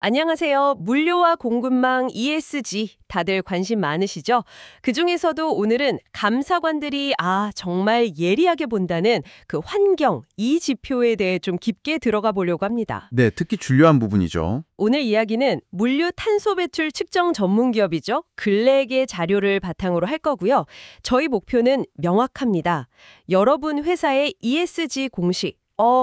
안녕하세요. 물류와 공급망 ESG 다들 관심 많으시죠? 그중에서도 오늘은 감사관들이 정말 예리하게 본다는 그 환경, 이 지표에 대해 좀 깊게 들어가 보려고 합니다. 네, 특히 중요한 부분이죠. 오늘 이야기는 물류 탄소 배출 측정 전문 기업이죠. 글렉의 자료를 바탕으로 할 거고요. 저희 목표는 명확합니다. 여러분 회사의 ESG 공식,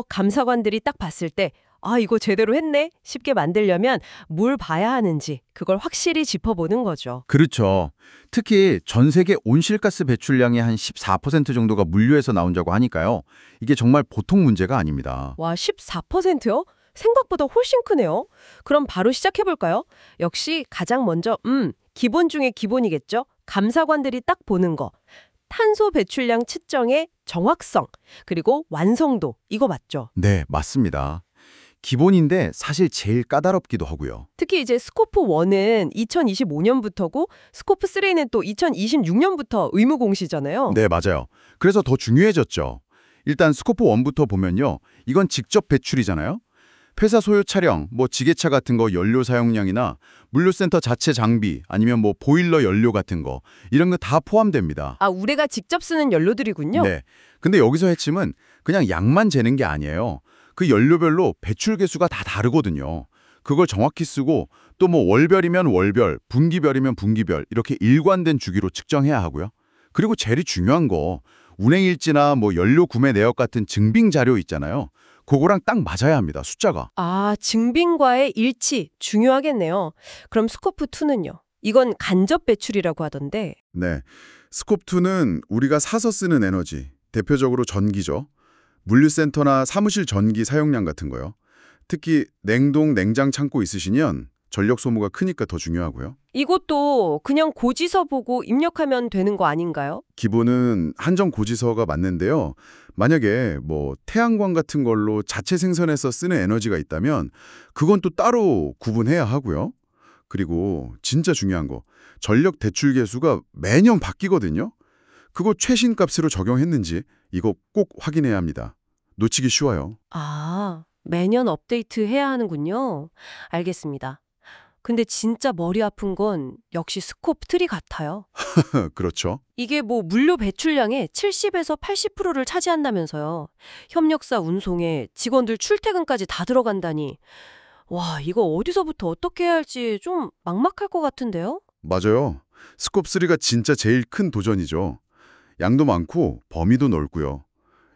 감사관들이 딱 봤을 때 이거 제대로 했네? 쉽게 만들려면 뭘 봐야 하는지 그걸 확실히 짚어보는 거죠. 그렇죠. 특히 전 세계 온실가스 배출량의 한 14% 정도가 물류에서 나온다고 하니까요. 이게 정말 보통 문제가 아닙니다. 와, 14%요? 생각보다 훨씬 크네요. 그럼 바로 시작해볼까요? 역시 가장 먼저 기본 중에 기본이겠죠? 감사관들이 딱 보는 거. 탄소 배출량 측정의 정확성, 그리고 완성도, 이거 맞죠? 네, 맞습니다. 기본인데 사실 제일 까다롭기도 하고요. 특히 이제 스코프 1은 2025년부터고 스코프 3는 또 2026년부터 의무 공시잖아요. 네, 맞아요. 그래서 더 중요해졌죠. 일단 스코프 1부터 보면요. 이건 직접 배출이잖아요. 회사 소유 차량, 지게차 같은 거 연료 사용량이나 물류센터 자체 장비, 아니면 보일러 연료 같은 거 이런 거 다 포함됩니다. 우리가 직접 쓰는 연료들이군요. 네. 근데 여기서 핵심은 그냥 양만 재는 게 아니에요. 그 연료별로 배출 개수가 다 다르거든요. 그걸 정확히 쓰고 또 월별이면 월별, 분기별이면 분기별 이렇게 일관된 주기로 측정해야 하고요. 그리고 제일 중요한 거 운행일지나 연료 구매 내역 같은 증빙 자료 있잖아요. 그거랑 딱 맞아야 합니다. 숫자가. 증빙과의 일치 중요하겠네요. 그럼 스코프 2는요? 이건 간접 배출이라고 하던데. 네. 스콥2는 우리가 사서 쓰는 에너지, 대표적으로 전기죠. 물류센터나 사무실 전기 사용량 같은 거요. 특히 냉동, 냉장 창고 있으시면 전력 소모가 크니까 더 중요하고요. 이것도 그냥 고지서 보고 입력하면 되는 거 아닌가요? 기본은 한정 고지서가 맞는데요. 만약에 태양광 같은 걸로 자체 생산해서 쓰는 에너지가 있다면 그건 또 따로 구분해야 하고요. 그리고 진짜 중요한 거, 전력 대출 계수가 매년 바뀌거든요. 그거 최신 값으로 적용했는지 이거 꼭 확인해야 합니다. 놓치기 쉬워요. 매년 업데이트 해야 하는군요. 알겠습니다. 근데 진짜 머리 아픈 건 역시 스코프 3 같아요. 그렇죠. 이게 물류 배출량의 70에서 80%를 차지한다면서요. 협력사 운송에 직원들 출퇴근까지 다 들어간다니. 와, 이거 어디서부터 어떻게 해야 할지 좀 막막할 것 같은데요? 맞아요. 스콥3가 진짜 제일 큰 도전이죠. 양도 많고 범위도 넓고요.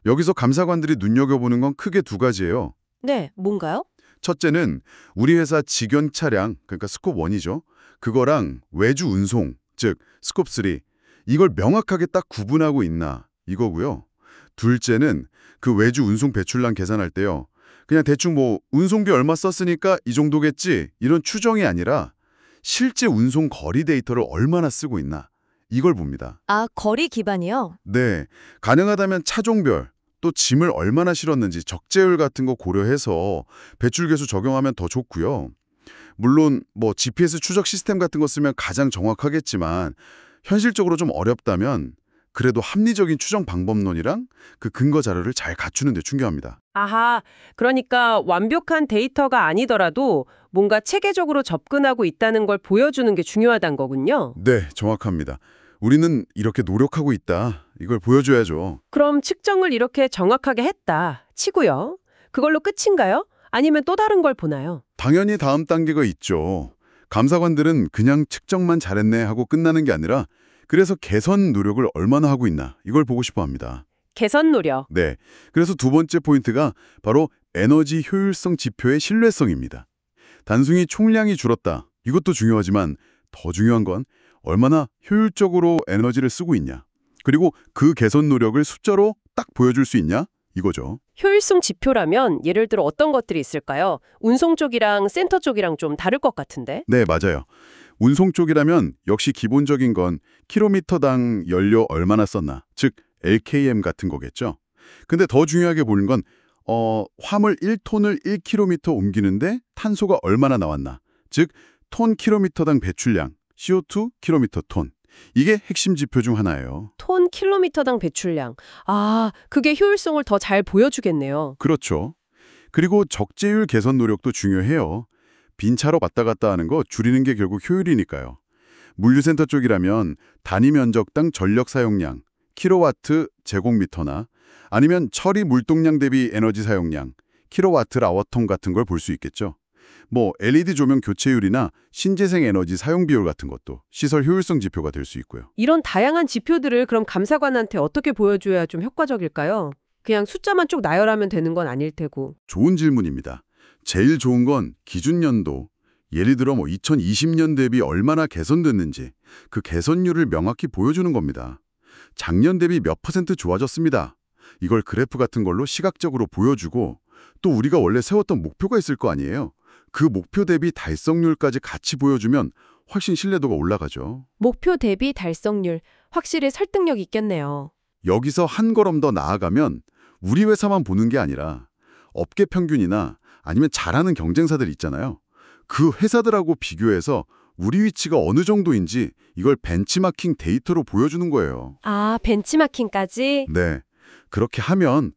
여기서 감사관들이 눈여겨보는 건 크게 두 가지예요. 네, 뭔가요? 첫째는 우리 회사 직원 차량, 그러니까 스콥 1이죠. 그거랑 외주 운송, 즉 스콥 3. 이걸 명확하게 딱 구분하고 있나 이거고요. 둘째는 그 외주 운송 배출량 계산할 때요. 그냥 대충 운송비 얼마 썼으니까 이 정도겠지 이런 추정이 아니라 실제 운송 거리 데이터를 얼마나 쓰고 있나 이걸 봅니다. 거리 기반이요? 네, 가능하다면 차종별 또 짐을 얼마나 실었는지 적재율 같은 거 고려해서 배출 계수 적용하면 더 좋고요. 물론 GPS 추적 시스템 같은 거 쓰면 가장 정확하겠지만 현실적으로 좀 어렵다면 그래도 합리적인 추정 방법론이랑 그 근거 자료를 잘 갖추는 데 중요합니다. 그러니까 완벽한 데이터가 아니더라도 뭔가 체계적으로 접근하고 있다는 걸 보여주는 게 중요하다는 거군요. 네, 정확합니다. 우리는 이렇게 노력하고 있다. 이걸 보여줘야죠. 그럼 측정을 이렇게 정확하게 했다 치고요. 그걸로 끝인가요? 아니면 또 다른 걸 보나요? 당연히 다음 단계가 있죠. 감사관들은 그냥 측정만 잘했네 하고 끝나는 게 아니라 그래서 개선 노력을 얼마나 하고 있나 이걸 보고 싶어 합니다. 개선 노력. 네, 그래서 두 번째 포인트가 바로 에너지 효율성 지표의 신뢰성입니다. 단순히 총량이 줄었다. 이것도 중요하지만 더 중요한 건 얼마나 효율적으로 에너지를 쓰고 있냐. 그리고 그 개선 노력을 숫자로 딱 보여줄 수 있냐? 이거죠. 효율성 지표라면 예를 들어 어떤 것들이 있을까요? 운송 쪽이랑 센터 쪽이랑 좀 다를 것 같은데. 네, 맞아요. 운송 쪽이라면 역시 기본적인 건 킬로미터당 연료 얼마나 썼나, 즉 LKM 같은 거겠죠. 근데 더 중요하게 보는 건 화물 1톤을 1km 옮기는데 탄소가 얼마나 나왔나, 즉 톤 킬로미터당 배출량, CO2 킬로미터 톤. 이게 핵심 지표 중 하나예요. 톤 킬로미터당 배출량. 그게 효율성을 더 잘 보여주겠네요. 그렇죠. 그리고 적재율 개선 노력도 중요해요. 빈 차로 왔다 갔다 하는 거 줄이는 게 결국 효율이니까요. 물류센터 쪽이라면 단위 면적당 전력 사용량, 킬로와트 제곱미터나 아니면 처리 물동량 대비 에너지 사용량, 킬로와트 아워톤 같은 걸 볼 수 있겠죠. 뭐 LED 조명 교체율이나 신재생 에너지 사용 비율 같은 것도 시설 효율성 지표가 될 수 있고요. 이런 다양한 지표들을 그럼 감사관한테 어떻게 보여줘야 좀 효과적일까요? 그냥 숫자만 쭉 나열하면 되는 건 아닐 테고. 좋은 질문입니다. 제일 좋은 건 기준 연도, 예를 들어 2020년 대비 얼마나 개선됐는지 그 개선율을 명확히 보여주는 겁니다. 작년 대비 몇 % 좋아졌습니다. 이걸 그래프 같은 걸로 시각적으로 보여주고 또 우리가 원래 세웠던 목표가 있을 거 아니에요. 그 목표 대비 달성률까지 같이 보여주면 훨씬 신뢰도가 올라가죠. 목표 대비 달성률, 확실히 설득력 있겠네요. 여기서 한 걸음 더 나아가면 우리 회사만 보는 게 아니라 업계 평균이나 아니면 잘하는 경쟁사들 있잖아요. 그 회사들하고 비교해서 우리 위치가 어느 정도인지 이걸 벤치마킹 데이터로 보여주는 거예요. 아, 벤치마킹까지? 네. 그렇게 하면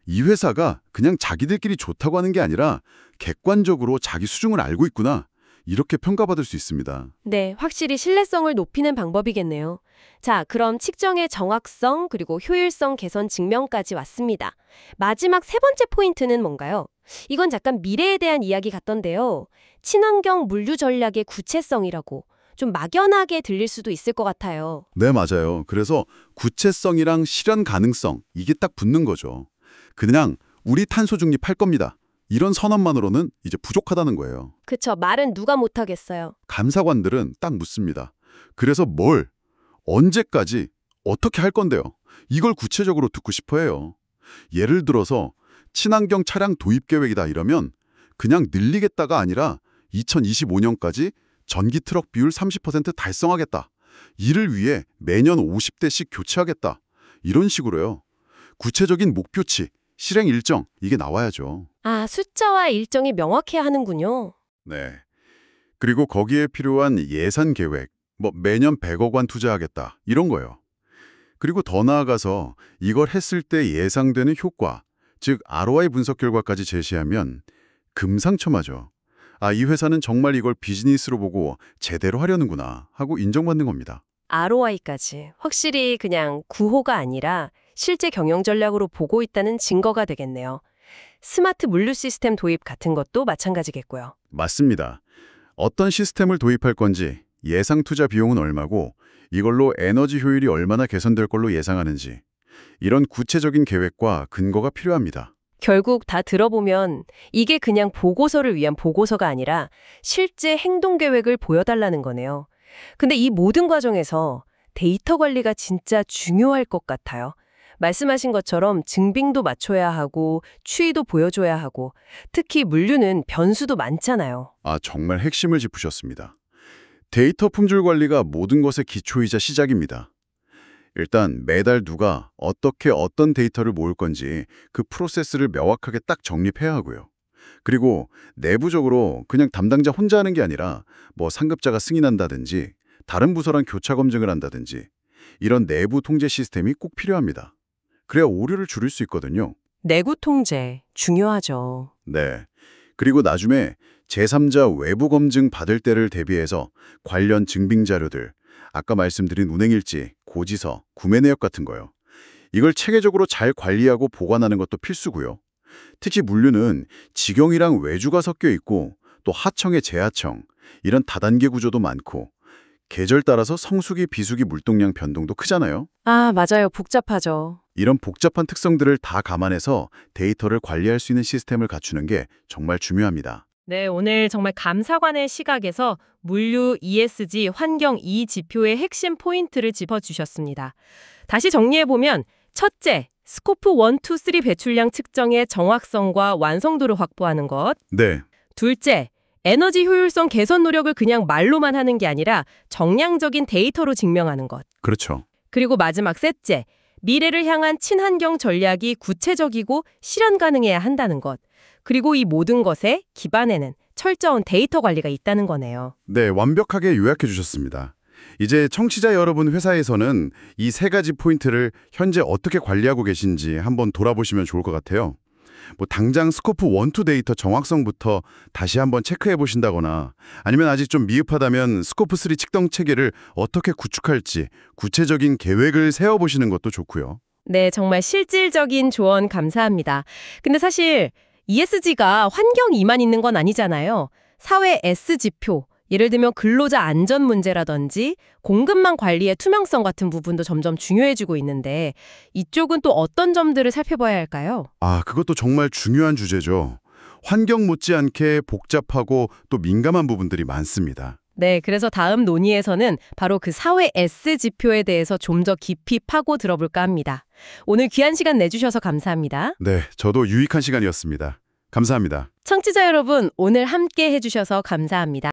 이 회사가 그냥 자기들끼리 좋다고 하는 게 아니라 객관적으로 자기 수준을 알고 있구나. 이렇게 평가받을 수 있습니다. 네, 확실히 신뢰성을 높이는 방법이겠네요. 자, 그럼 측정의 정확성 그리고 효율성 개선 증명까지 왔습니다. 마지막 세 번째 포인트는 뭔가요? 이건 잠깐 미래에 대한 이야기 같던데요. 친환경 물류 전략의 구체성이라고 좀 막연하게 들릴 수도 있을 것 같아요. 네, 맞아요. 그래서 구체성이랑 실현 가능성 이게 딱 붙는 거죠. 그냥 우리 탄소 중립할 겁니다. 이런 선언만으로는 이제 부족하다는 거예요. 그쵸, 말은 누가 못하겠어요. 감사관들은 딱 묻습니다. 그래서 뭘, 언제까지, 어떻게 할 건데요? 이걸 구체적으로 듣고 싶어 해요. 예를 들어서 친환경 차량 도입 계획이다 이러면 그냥 늘리겠다가 아니라 2025년까지 전기 트럭 비율 30% 달성하겠다. 이를 위해 매년 50대씩 교체하겠다. 이런 식으로요. 구체적인 목표치, 실행 일정 이게 나와야죠. 아, 숫자와 일정이 명확해야 하는군요. 네. 그리고 거기에 필요한 예산 계획, 매년 100억 원 투자하겠다. 이런 거요. 그리고 더 나아가서 이걸 했을 때 예상되는 효과, 즉 ROI 분석 결과까지 제시하면 금상첨화죠. 이 회사는 정말 이걸 비즈니스로 보고 제대로 하려는구나 하고 인정받는 겁니다. ROI까지. 확실히 그냥 구호가 아니라 실제 경영 전략으로 보고 있다는 증거가 되겠네요. 스마트 물류 시스템 도입 같은 것도 마찬가지겠고요. 맞습니다. 어떤 시스템을 도입할 건지, 예상 투자 비용은 얼마고, 이걸로 에너지 효율이 얼마나 개선될 걸로 예상하는지, 이런 구체적인 계획과 근거가 필요합니다. 결국 다 들어보면 이게 그냥 보고서를 위한 보고서가 아니라 실제 행동 계획을 보여달라는 거네요. 근데 이 모든 과정에서 데이터 관리가 진짜 중요할 것 같아요. 말씀하신 것처럼 증빙도 맞춰야 하고 추이도 보여줘야 하고 특히 물류는 변수도 많잖아요. 정말 핵심을 짚으셨습니다. 데이터 품질 관리가 모든 것의 기초이자 시작입니다. 일단 매달 누가 어떻게 어떤 데이터를 모을 건지 그 프로세스를 명확하게 딱 정립해야 하고요. 그리고 내부적으로 그냥 담당자 혼자 하는 게 아니라 상급자가 승인한다든지 다른 부서랑 교차 검증을 한다든지 이런 내부 통제 시스템이 꼭 필요합니다. 그래야 오류를 줄일 수 있거든요. 내부 통제 중요하죠. 네. 그리고 나중에 제3자 외부 검증 받을 때를 대비해서 관련 증빙 자료들, 아까 말씀드린 운행일지, 고지서, 구매 내역 같은 거요. 이걸 체계적으로 잘 관리하고 보관하는 것도 필수고요. 특히 물류는 직영이랑 외주가 섞여 있고 또 하청에 재하청, 이런 다단계 구조도 많고 계절 따라서 성수기, 비수기 물동량 변동도 크잖아요. 맞아요. 복잡하죠. 이런 복잡한 특성들을 다 감안해서 데이터를 관리할 수 있는 시스템을 갖추는 게 정말 중요합니다. 네, 오늘 정말 감사관의 시각에서 물류 ESG 환경 E 지표의 핵심 포인트를 짚어주셨습니다. 다시 정리해보면 첫째, 스코프 1, 2, 3 배출량 측정의 정확성과 완성도를 확보하는 것. 네. 둘째, 에너지 효율성 개선 노력을 그냥 말로만 하는 게 아니라 정량적인 데이터로 증명하는 것. 그렇죠. 그리고 마지막 셋째, 미래를 향한 친환경 전략이 구체적이고 실현 가능해야 한다는 것. 그리고 이 모든 것의 기반에는 철저한 데이터 관리가 있다는 거네요. 네, 완벽하게 요약해 주셨습니다. 이제 청취자 여러분 회사에서는 이 세 가지 포인트를 현재 어떻게 관리하고 계신지 한번 돌아보시면 좋을 것 같아요. 뭐 당장 스코프 1, 2 데이터 정확성부터 다시 한번 체크해 보신다거나 아니면 아직 좀 미흡하다면 스코프 3 측정 체계를 어떻게 구축할지 구체적인 계획을 세워보시는 것도 좋고요. 네, 정말 실질적인 조언 감사합니다. 근데 사실 ESG가 환경이만 있는 건 아니잖아요. 사회 S지표, 예를 들면 근로자 안전 문제라든지 공급망 관리의 투명성 같은 부분도 점점 중요해지고 있는데 이쪽은 또 어떤 점들을 살펴봐야 할까요? 그것도 정말 중요한 주제죠. 환경 못지않게 복잡하고 또 민감한 부분들이 많습니다. 네, 그래서 다음 논의에서는 바로 그 사회 S지표에 대해서 좀 더 깊이 파고 들어볼까 합니다. 오늘 귀한 시간 내주셔서 감사합니다. 네, 저도 유익한 시간이었습니다. 감사합니다. 청취자 여러분, 오늘 함께 해주셔서 감사합니다.